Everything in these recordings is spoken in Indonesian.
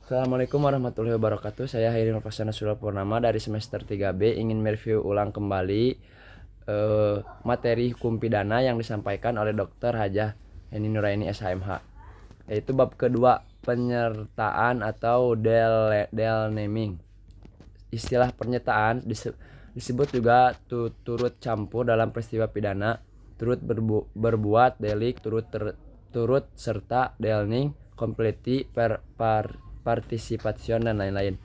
Assalamualaikum warahmatullahi wabarakatuh. Saya Hairi Nurfasana Purnama dari semester 3B ingin mereview ulang kembali materi hukum pidana yang disampaikan oleh Dr. Hajah Heni Nuraini SHMH, yaitu bab kedua, penyertaan atau del naming. Istilah pernyataan disebut juga turut campur dalam peristiwa pidana, turut berbuat delik, turut serta delning, completi participation dan lain-lain.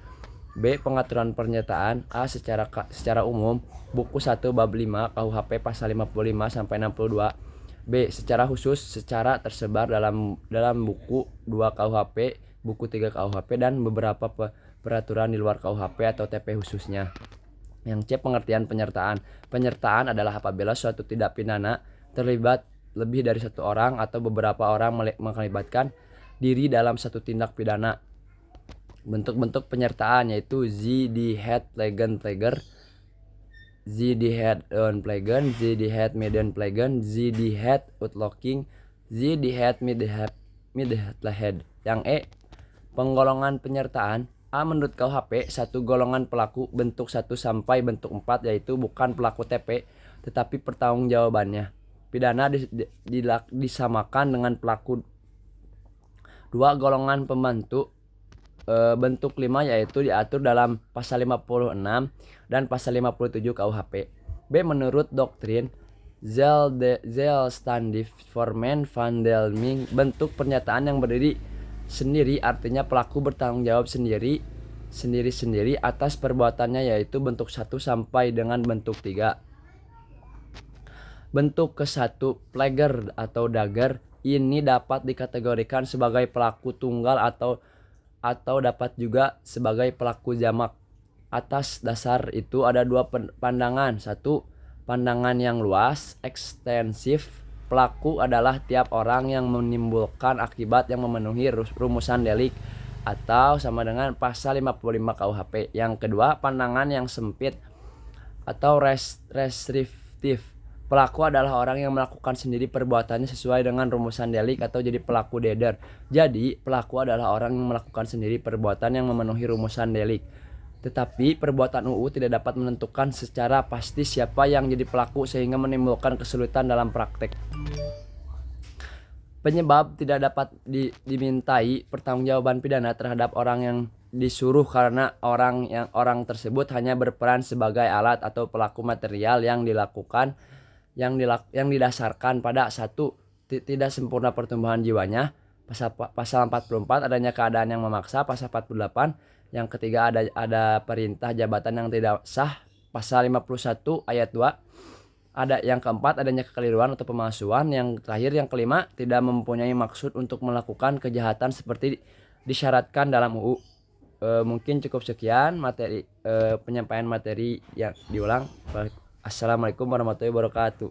B. Pengaturan pernyataan. A. Secara umum, buku 1 bab 5 KUHP pasal 55 sampai 62. B. Secara khusus, secara tersebar dalam buku 2 KUHP, buku 3 KUHP dan beberapa peraturan di luar KUHP atau TP khususnya. Yang C. Pengertian penyertaan. Penyertaan adalah apabila suatu tindak pidana terlibat lebih dari satu orang atau beberapa orang melibatkan diri dalam satu tindak pidana. Bentuk-bentuk penyertaan yaitu Z di head plegen pleger, Z di head on plegen, Z di head median plegen, Z di head outlocking, Z di head mid head. Yang E. Penggolongan penyertaan. A. Menurut KUHP, satu golongan pelaku bentuk 1 sampai bentuk 4 yaitu bukan pelaku TP tetapi pertanggungjawabannya pidana disamakan dengan pelaku. 2. Golongan pembantu bentuk 5 yaitu diatur dalam pasal 56 dan pasal 57 KUHP. B. Menurut doktrin zelfstandig vormen van delming, bentuk pernyataan yang berdiri sendiri artinya pelaku bertanggung jawab sendiri atas perbuatannya yaitu bentuk 1 sampai dengan bentuk 3. Bentuk ke-1 pleger atau dagger ini dapat dikategorikan sebagai pelaku tunggal atau dapat juga sebagai pelaku jamak. Atas dasar itu ada dua pandangan. 1. Pandangan yang luas, ekstensif. Pelaku adalah tiap orang yang menimbulkan akibat yang memenuhi rumusan delik atau sama dengan pasal 55 KUHP. Yang kedua, pandangan yang sempit atau restriktif. Pelaku adalah orang yang melakukan sendiri perbuatannya sesuai dengan rumusan delik atau jadi pelaku deder. Jadi, pelaku adalah orang yang melakukan sendiri perbuatan yang memenuhi rumusan delik. Tetapi, perbuatan UU tidak dapat menentukan secara pasti siapa yang jadi pelaku sehingga menimbulkan kesulitan dalam praktek. Penyebab tidak dapat dimintai pertanggungjawaban pidana terhadap orang yang disuruh karena orang tersebut hanya berperan sebagai alat atau pelaku material yang didasarkan pada 1. Tidak sempurna pertumbuhan jiwanya, pasal 44 adanya keadaan yang memaksa, pasal 48. Yang ketiga ada perintah jabatan yang tidak sah, pasal 51 ayat 2. Ada yang keempat adanya kekeliruan atau pemalsuan. Yang terakhir yang kelima tidak mempunyai maksud untuk melakukan kejahatan seperti disyaratkan dalam UU. Mungkin cukup sekian materi penyampaian materi yang diulang. Assalamualaikum warahmatullahi wabarakatuh.